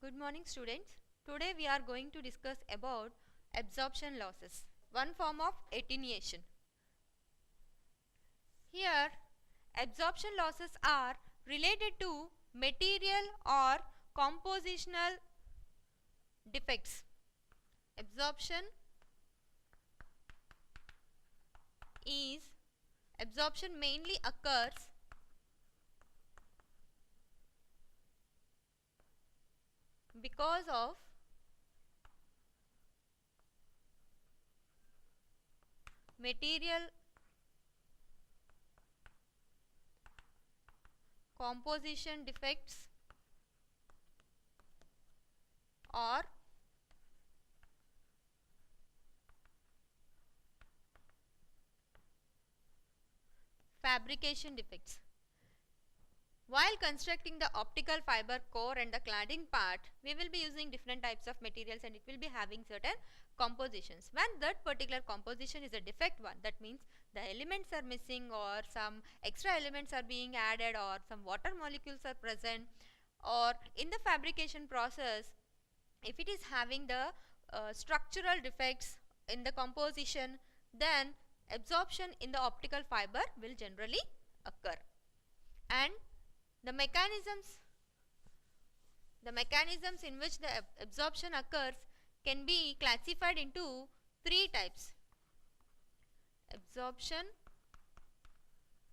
Good morning students. Today we are going to discuss about absorption losses, one form of attenuation. Here absorption losses are related to material or compositional defects. Absorption mainly occurs because of material composition defects or fabrication defects. While constructing the optical fiber core and the cladding part, we will be using different types of materials and it will be having certain compositions. When that particular composition is a defect one, that means the elements are missing or some extra elements are being added or some water molecules are present, or in the fabrication process, if it is having the structural defects in the composition, then absorption in the optical fiber will generally occur. And the mechanisms in which the absorption occurs can be classified into three types. Absorption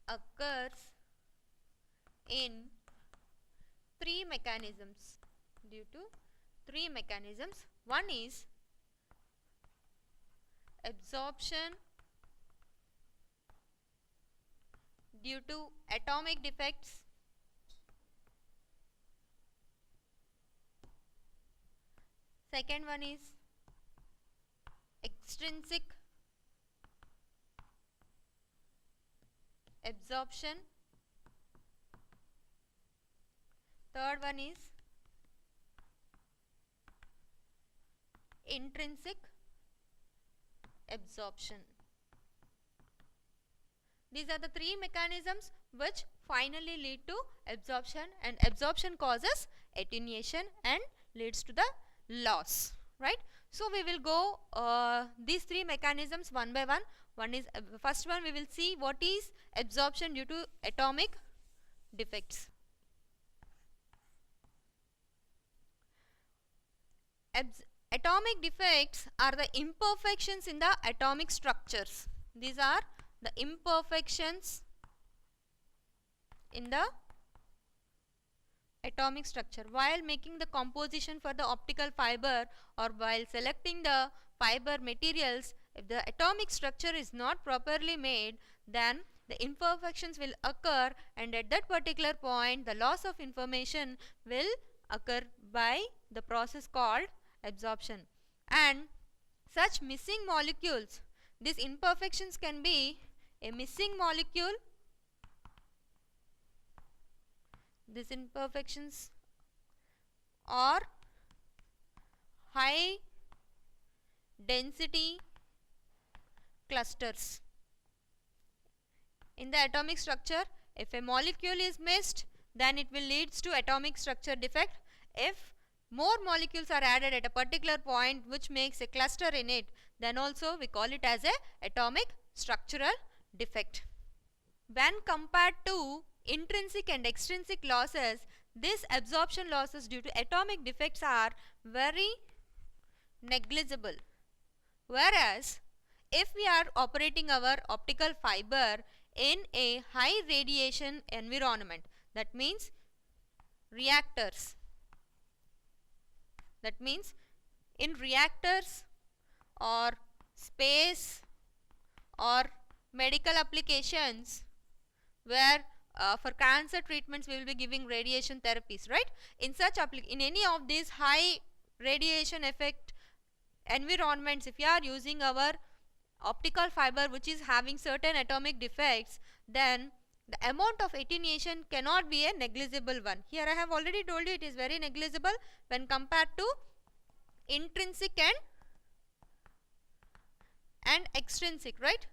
occurs in three mechanisms due to three mechanisms. One is absorption due to atomic defects. Second one is extrinsic absorption. Third one is intrinsic absorption. These are the three mechanisms which finally lead to absorption, and absorption causes attenuation and leads to the loss, right? So we will go these three mechanisms one by one. One is first one, we will see what is absorption due to atomic defects. Atomic defects are the imperfections in the atomic structures. These are the imperfections in the atomic structure. While making the composition for the optical fiber or while selecting the fiber materials, if the atomic structure is not properly made, then the imperfections will occur, and at that particular point the loss of information will occur by the process called absorption. And such missing molecules, these imperfections can be a missing molecule, these imperfections, or high density clusters. In the atomic structure, if a molecule is missed, then it will lead to atomic structure defect. If more molecules are added at a particular point which makes a cluster in it, then also we call it as a atomic structural defect. When compared to intrinsic and extrinsic losses, these absorption losses due to atomic defects are very negligible. Whereas if we are operating our optical fiber in a high radiation environment, that means reactors, that means in reactors or space or medical applications where for cancer treatments we will be giving radiation therapies, right? In such in any of these high radiation effect environments, if you are using our optical fiber which is having certain atomic defects, then the amount of attenuation cannot be a negligible one. Here I have already told you it is very negligible when compared to intrinsic and extrinsic, right?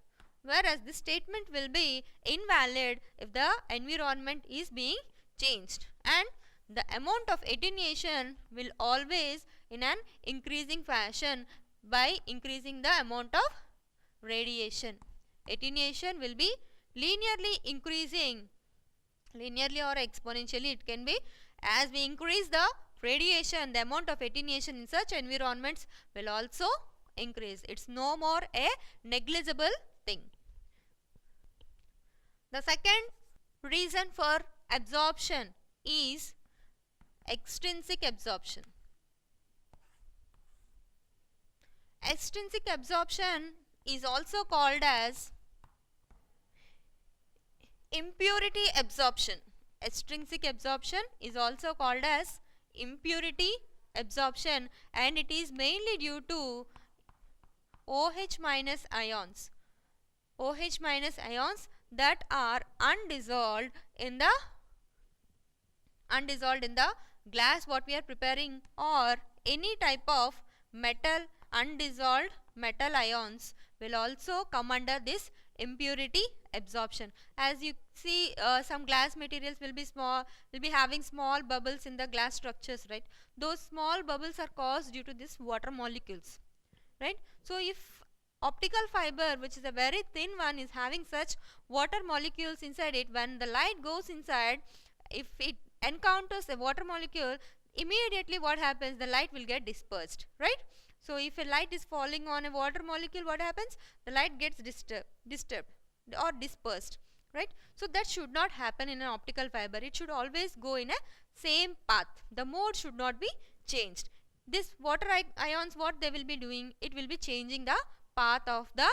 Whereas this statement will be invalid if the environment is being changed. And the amount of attenuation will always in an increasing fashion by increasing the amount of radiation. Attenuation will be linearly increasing, linearly or exponentially it can be. As we increase the radiation, the amount of attenuation in such environments will also increase. It's no more a negligible thing. The second reason for absorption is extrinsic absorption. Extrinsic absorption is also called as impurity absorption. Extrinsic absorption is also called as impurity absorption, and it is mainly due to OH minus ions. OH minus ions that are undissolved in the glass what we are preparing, or any type of metal, undissolved metal ions will also come under this impurity absorption. As you see, some glass materials will be having small bubbles in the glass structures, right? Those small bubbles are caused due to this water molecules, right? So if optical fiber, which is a very thin one, is having such water molecules inside it, when the light goes inside, if it encounters a water molecule, immediately what happens, the light will get dispersed, right? So if a light is falling on a water molecule, what happens, the light gets disturbed or dispersed, right? So that should not happen in an optical fiber. It should always go in a same path. The mode should not be changed. This water ions, what they will be doing, it will be changing the path of the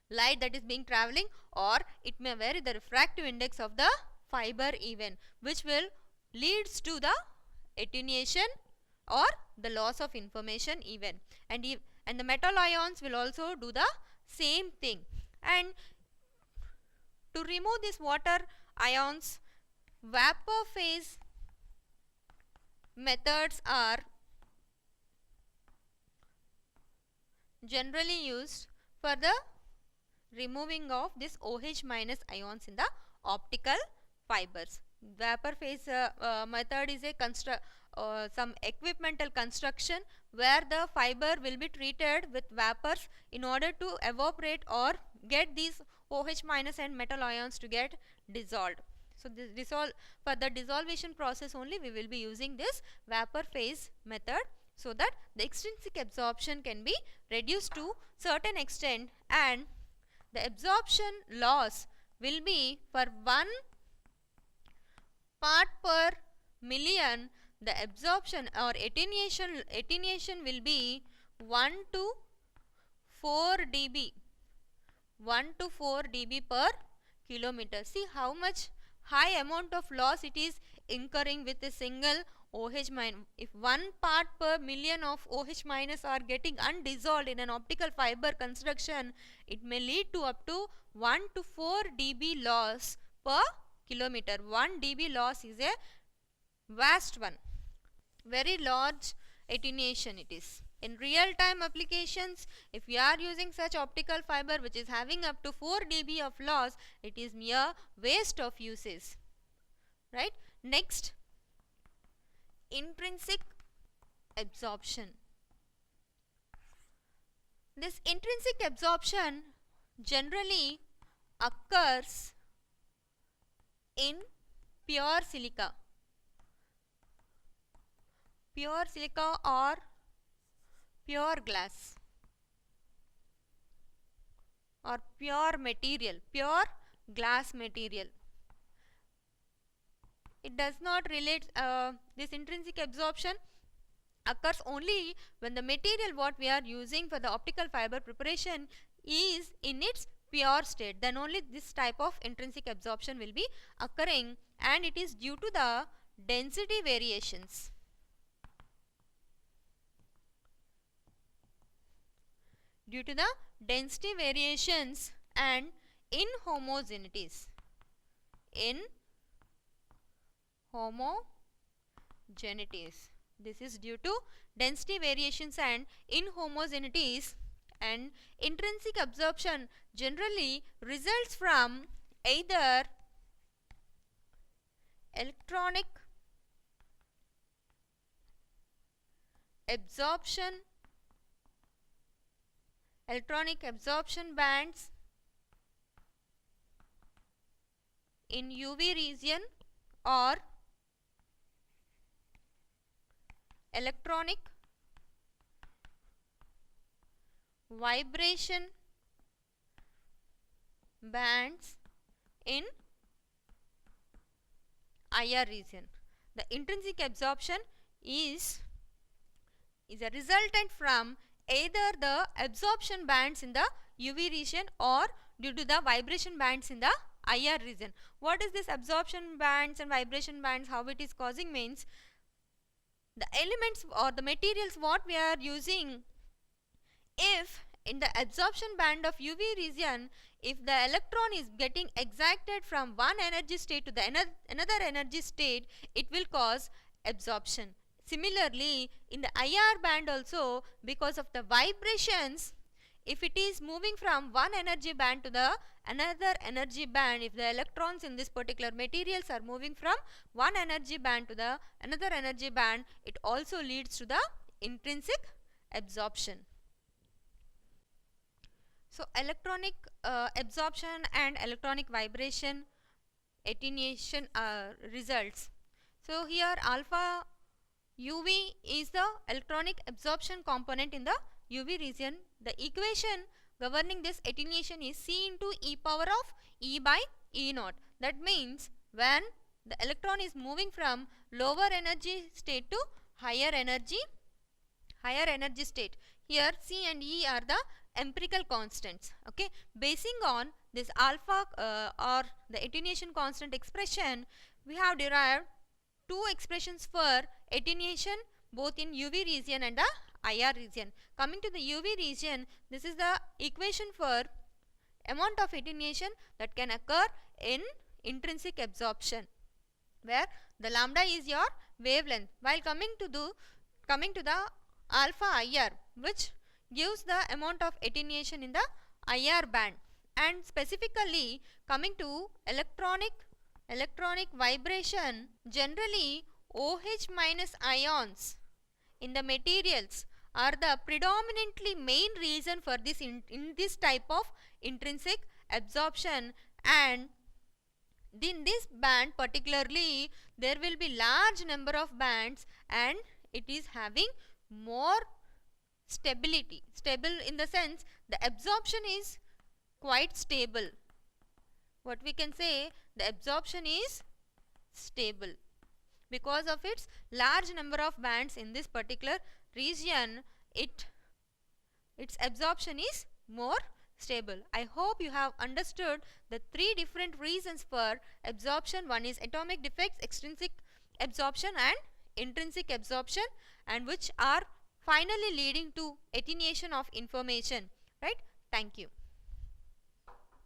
light that is being traveling, or it may vary the refractive index of the fiber even, which will leads to the attenuation or the loss of information even. And the metal ions will also do the same thing. And to remove these water ions, vapor phase methods are generally used for the removing of this OH minus ions in the optical fibers. Vapor phase method is a some equipmental construction where the fiber will be treated with vapors in order to evaporate or get these OH minus and metal ions to get dissolved. So this for the dissolution process only we will be using this vapor phase method, so that the extrinsic absorption can be reduced to certain extent, and the absorption loss will be for 1 part per million. The absorption or attenuation will be 1 to 4 dB. 1 to 4 dB per kilometer. See how much high amount of loss it is incurring with a single OH minus. If 1 part per million of OH minus are getting undissolved in an optical fiber construction, it may lead to up to 1 to 4 dB loss per kilometer. 1 dB loss is a vast one, very large attenuation it is. In real time applications, if you are using such optical fiber which is having up to 4 dB of loss, it is mere waste of uses, right? Next, intrinsic absorption. This intrinsic absorption generally occurs in pure silica or pure glass or pure material, pure glass material. It does not relate, this intrinsic absorption occurs only when the material what we are using for the optical fiber preparation is in its pure state. Then only this type of intrinsic absorption will be occurring, and it is due to the density variations. Due to the density variations and inhomogeneities. Inhomogeneities. This is due to density variations and inhomogeneities, and intrinsic absorption generally results from either electronic absorption, electronic absorption bands in UV region or electronic vibration bands in IR region. The intrinsic absorption is a resultant from either the absorption bands in the UV region or due to the vibration bands in the IR region. What is this absorption bands and vibration bands? How it is causing means the elements or the materials what we are using, if in the absorption band of UV region, if the electron is getting excited from one energy state to the another energy state, it will cause absorption. Similarly, in the IR band also, because of the vibrations, if it is moving from one energy band to the another energy band, if the electrons in this particular materials are moving from one energy band to the another energy band, it also leads to the intrinsic absorption. So electronic absorption and electronic vibration attenuation results. So here alpha UV is the electronic absorption component in the UV region. The equation governing this attenuation is C into e power of E by E naught. That means when the electron is moving from lower energy state to higher energy state. Here C and E are the empirical constants. Okay, basing on this alpha or the attenuation constant expression, we have derived two expressions for attenuation both in UV region and the IR region. Coming to the UV region, this is the equation for amount of attenuation that can occur in intrinsic absorption, where the lambda is your wavelength. While coming to the alpha IR, which gives the amount of attenuation in the IR band, and specifically coming to electronic vibration, generally OH minus ions in the materials are the predominantly main reason for this in this type of intrinsic absorption, and in this band particularly there will be large number of bands and it is having more stability. Stable in the sense the absorption is quite stable. What we can say, the absorption is stable because of its large number of bands in this particular region. Its absorption is more stable. I hope you have understood the three different reasons for absorption. One is atomic defects, extrinsic absorption and intrinsic absorption, and which are finally leading to attenuation of information, right? Thank you.